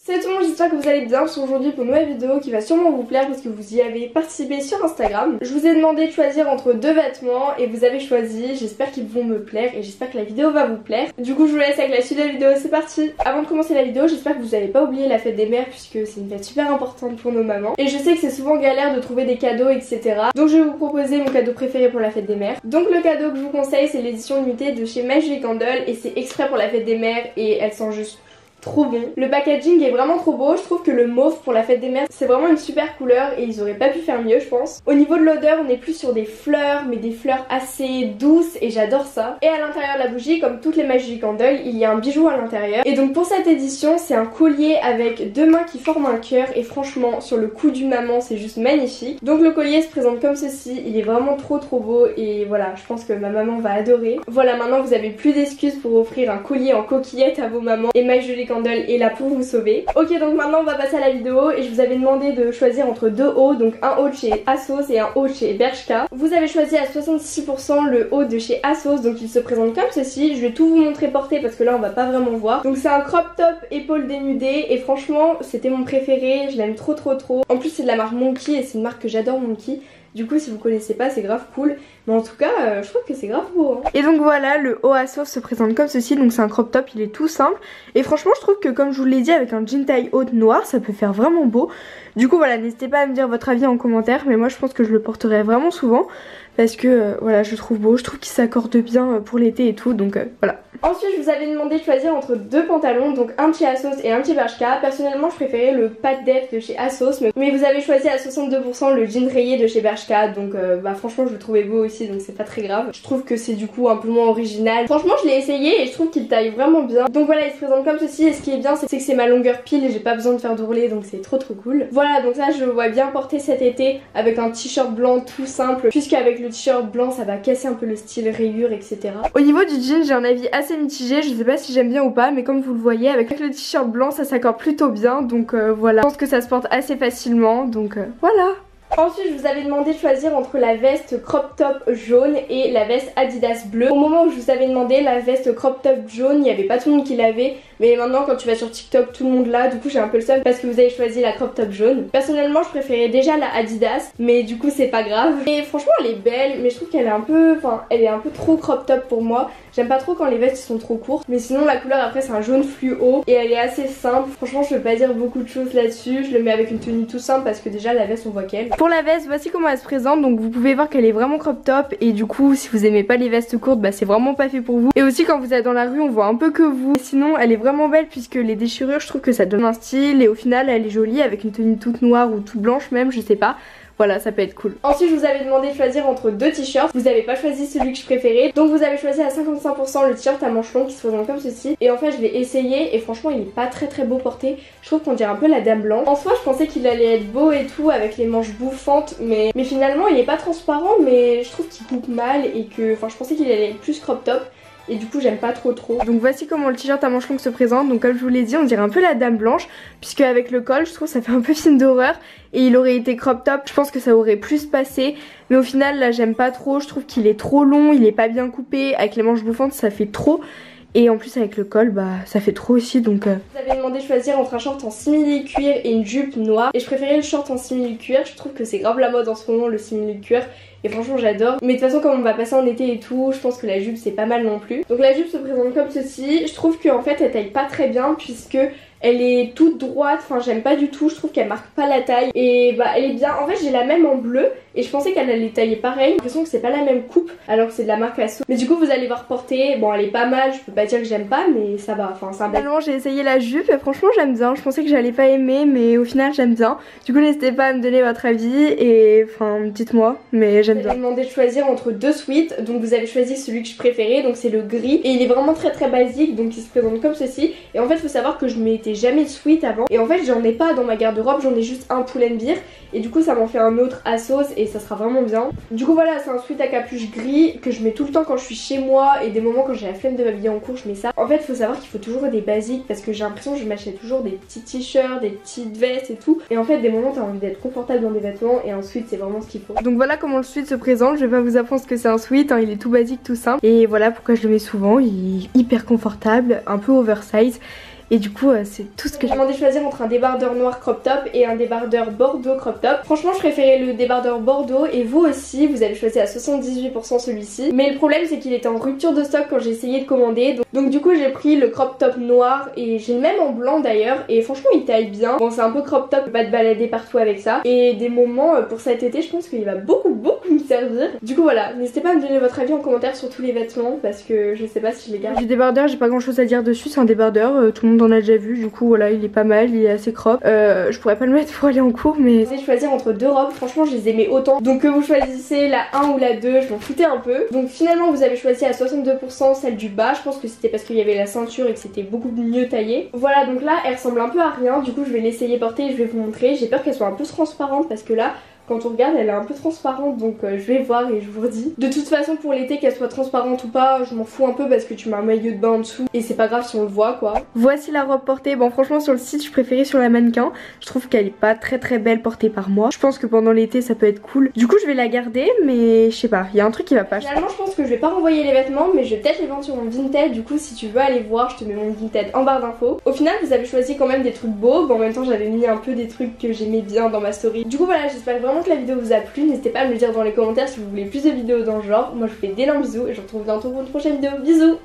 Salut tout le monde, j'espère que vous allez bien. Je suis aujourd'hui pour une nouvelle vidéo qui va sûrement vous plaire parce que vous y avez participé sur Instagram. Je vous ai demandé de choisir entre deux vêtements et vous avez choisi. J'espère qu'ils vont me plaire et j'espère que la vidéo va vous plaire. Du coup je vous laisse avec la suite de la vidéo, c'est parti. Avant de commencer la vidéo, j'espère que vous n'avez pas oublié la fête des mères puisque c'est une fête super importante pour nos mamans. Et je sais que c'est souvent galère de trouver des cadeaux etc. Donc je vais vous proposer mon cadeau préféré pour la fête des mères. Donc le cadeau que je vous conseille c'est l'édition limitée de chez My Julie Candle et c'est exprès pour la fête des mères et elle sent juste trop bon. Le packaging est vraiment trop beau, je trouve que le mauve pour la fête des mères c'est vraiment une super couleur et ils auraient pas pu faire mieux je pense. Au niveau de l'odeur on est plus sur des fleurs mais des fleurs assez douces et j'adore ça. Et à l'intérieur de la bougie comme toutes les My Julie Candle il y a un bijou à l'intérieur. Et donc pour cette édition c'est un collier avec deux mains qui forment un cœur et franchement sur le cou du maman c'est juste magnifique. Donc le collier se présente comme ceci, il est vraiment trop beau et voilà je pense que ma maman va adorer. Voilà maintenant vous avez plus d'excuses pour offrir un collier en coquillette à vos mamans et My Julie Candle est là pour vous sauver. Ok donc maintenant on va passer à la vidéo et je vous avais demandé de choisir entre deux hauts, donc un haut de chez ASOS et un haut de chez Bershka. Vous avez choisi à 66% le haut de chez ASOS, donc il se présente comme ceci. Je vais tout vous montrer porté parce que là on va pas vraiment voir. Donc c'est un crop top épaule dénudée et franchement c'était mon préféré, je l'aime trop. En plus c'est de la marque Monkey et c'est une marque que j'adore Monkey. Du coup si vous connaissez pas c'est grave cool. Mais en tout cas je trouve que c'est grave beau hein. Et donc voilà le haut ASOS se présente comme ceci. Donc c'est un crop top, il est tout simple. Et franchement je trouve que comme je vous l'ai dit avec un jean taille haute noir ça peut faire vraiment beau. Du coup voilà n'hésitez pas à me dire votre avis en commentaire. Mais moi je pense que je le porterai vraiment souvent. Parce que voilà je le trouve beau, je trouve qu'il s'accorde bien pour l'été et tout donc voilà. Ensuite je vous avais demandé de choisir entre deux pantalons, donc un de chez ASOS et un de chez Bershka. Personnellement je préférais le Pat Def de chez ASOS mais vous avez choisi à 62% le jean rayé de chez Bershka. Donc bah franchement je le trouvais beau aussi donc c'est pas très grave. Je trouve que c'est du coup un peu moins original. Franchement je l'ai essayé et je trouve qu'il taille vraiment bien. Donc voilà il se présente comme ceci et ce qui est bien c'est que c'est ma longueur pile et j'ai pas besoin de faire d'ourlet donc c'est trop cool. Voilà donc ça je le vois bien porter cet été avec un t-shirt blanc tout simple puisque avec le t-shirt blanc ça va casser un peu le style rayure etc. Au niveau du jean j'ai un avis assez mitigé, je sais pas si j'aime bien ou pas mais comme vous le voyez avec le t-shirt blanc ça s'accorde plutôt bien donc voilà. Je pense que ça se porte assez facilement donc voilà. Ensuite je vous avais demandé de choisir entre la veste crop top jaune et la veste Adidas bleue. Au moment où je vous avais demandé la veste crop top jaune il n'y avait pas tout le monde qui l'avait. Mais maintenant quand tu vas sur TikTok tout le monde l'a. Du coup j'ai un peu le seum parce que vous avez choisi la crop top jaune. Personnellement je préférais déjà la Adidas mais du coup c'est pas grave. Et franchement elle est belle mais je trouve qu'elle est un peu, elle est un peu trop crop top pour moi. J'aime pas trop quand les vestes sont trop courtes. Mais sinon la couleur après c'est un jaune fluo et elle est assez simple. Franchement je peux pas dire beaucoup de choses là-dessus. Je le mets avec une tenue tout simple parce que déjà la veste on voit qu'elle. Pour la veste voici comment elle se présente. Donc vous pouvez voir qu'elle est vraiment crop top. Et du coup si vous aimez pas les vestes courtes bah c'est vraiment pas fait pour vous. Et aussi quand vous êtes dans la rue on voit un peu que vous. Sinon elle est vraiment belle puisque les déchirures je trouve que ça donne un style. Et au final elle est jolie avec une tenue toute noire ou toute blanche même je sais pas. Voilà ça peut être cool. Ensuite je vous avais demandé de choisir entre deux t-shirts. Vous avez pas choisi celui que je préférais. Donc vous avez choisi à 55% le t-shirt à manches longues qui se présente comme ceci. Et en fait je l'ai essayé et franchement il est pas très beau porté. Je trouve qu'on dirait un peu la dame blanche. En soi je pensais qu'il allait être beau et tout avec les manches bouffantes. Mais finalement il est pas transparent mais je trouve qu'il coupe mal. Et que je pensais qu'il allait être plus crop top. Et du coup j'aime pas trop. Donc voici comment le t-shirt à manches longues se présente. Donc comme je vous l'ai dit on dirait un peu la dame blanche. Puisque avec le col je trouve ça fait un peu film d'horreur. Et il aurait été crop top, je pense que ça aurait plus passé. Mais au final là j'aime pas trop. Je trouve qu'il est trop long, il est pas bien coupé. Avec les manches bouffantes ça fait trop. Et en plus avec le col bah ça fait trop aussi donc Vous avez demandé de choisir entre un short en simili cuir et une jupe noire. Et je préférais le short en simili cuir. Je trouve que c'est grave la mode en ce moment le simili cuir. Et franchement j'adore. Mais de toute façon comme on va passer en été et tout je pense que la jupe c'est pas mal non plus. Donc la jupe se présente comme ceci. Je trouve qu'en fait elle taille pas très bien puisque elle est toute droite, j'aime pas du tout, je trouve qu'elle marque pas la taille. Et bah elle est bien, en fait j'ai la même en bleu. Et je pensais qu'elle allait tailler pareil. J'ai l'impression que c'est pas la même coupe alors que c'est de la marque ASOS. Mais du coup vous allez voir porter, bon elle est pas mal, je peux pas dire que j'aime pas mais ça va, c'est un bel. Finalement j'ai essayé la jupe et franchement j'aime bien. Je pensais que j'allais pas aimer mais au final j'aime bien. Du coup n'hésitez pas à me donner votre avis et dites-moi mais j'aime bien. J'ai demandé de choisir entre deux sweats. Donc vous avez choisi celui que je préférais, donc c'est le gris. Et il est vraiment très basique donc il se présente comme ceci. Et en fait faut savoir que je mettais jamais de sweat avant. Et en fait j'en ai pas dans ma garde-robe, j'en ai juste un Pull&Bear. Et du coup ça m'en fait un autre ASOS et ça sera vraiment bien. Du coup voilà c'est un sweat à capuche gris que je mets tout le temps quand je suis chez moi. Et des moments quand j'ai la flemme de m'habiller en cours je mets ça. En fait faut savoir qu'il faut toujours des basiques parce que j'ai l'impression que je m'achète toujours des petits t-shirts, des petites vestes et tout. Et en fait des moments t'as envie d'être confortable dans des vêtements et un sweat c'est vraiment ce qu'il faut. Donc voilà comment le sweat se présente. Je vais pas vous apprendre ce que c'est un sweat hein. Il est tout basique, tout simple. Et voilà pourquoi je le mets souvent. Il est hyper confortable, un peu oversize. Et du coup c'est tout ce que j'ai demandé de choisir entre un débardeur noir crop top et un débardeur bordeaux crop top. Franchement je préférais le débardeur bordeaux et vous aussi vous avez choisi à 78% celui-ci. Mais le problème c'est qu'il était en rupture de stock quand j'ai essayé de commander. Donc du coup j'ai pris le crop top noir et j'ai le même en blanc d'ailleurs et franchement il taille bien. Bon c'est un peu crop top, pas te balader partout avec ça. Et des moments pour cet été je pense qu'il va beaucoup me servir. Du coup voilà, n'hésitez pas à me donner votre avis en commentaire sur tous les vêtements parce que je sais pas si je les garde. Du débardeur j'ai pas grand chose à dire dessus, c'est un débardeur, tout le monde en a déjà vu, du coup voilà il est pas mal, il est assez crop. Je pourrais pas le mettre pour aller en cours mais j'essaie de choisir entre deux robes, franchement je les aimais autant. Donc que vous choisissez la 1 ou la 2, je m'en foutais un peu. Donc finalement vous avez choisi à 62% celle du bas, je pense que c'était parce qu'il y avait la ceinture et que c'était beaucoup mieux taillé. Voilà donc là elle ressemble un peu à rien, du coup je vais l'essayer porter et je vais vous montrer. J'ai peur qu'elle soit un peu transparente parce que là quand on regarde elle est un peu transparente donc je vais voir et je vous redis. De toute façon pour l'été qu'elle soit transparente ou pas je m'en fous un peu parce que tu mets un maillot de bain en dessous et c'est pas grave si on le voit quoi. Voici la robe portée, bon franchement sur le site je préférais sur la mannequin. Je trouve qu'elle est pas très belle portée par moi. Je pense que pendant l'été ça peut être cool. Du coup je vais la garder mais je sais pas, il y a un truc qui va pas. Finalement je pense que je vais pas renvoyer les vêtements mais je vais peut-être les vendre sur mon Vinted. Du coup si tu veux aller voir je te mets mon Vinted en barre d'infos. Au final vous avez choisi quand même des trucs beaux, en même temps j'avais mis un peu des trucs que j'aimais bien dans ma story. Du coup voilà j'espère vraiment que la vidéo vous a plu, n'hésitez pas à me le dire dans les commentaires si vous voulez plus de vidéos dans ce genre. Moi je vous fais d'énormes bisous et je vous retrouve bientôt pour une prochaine vidéo. Bisous.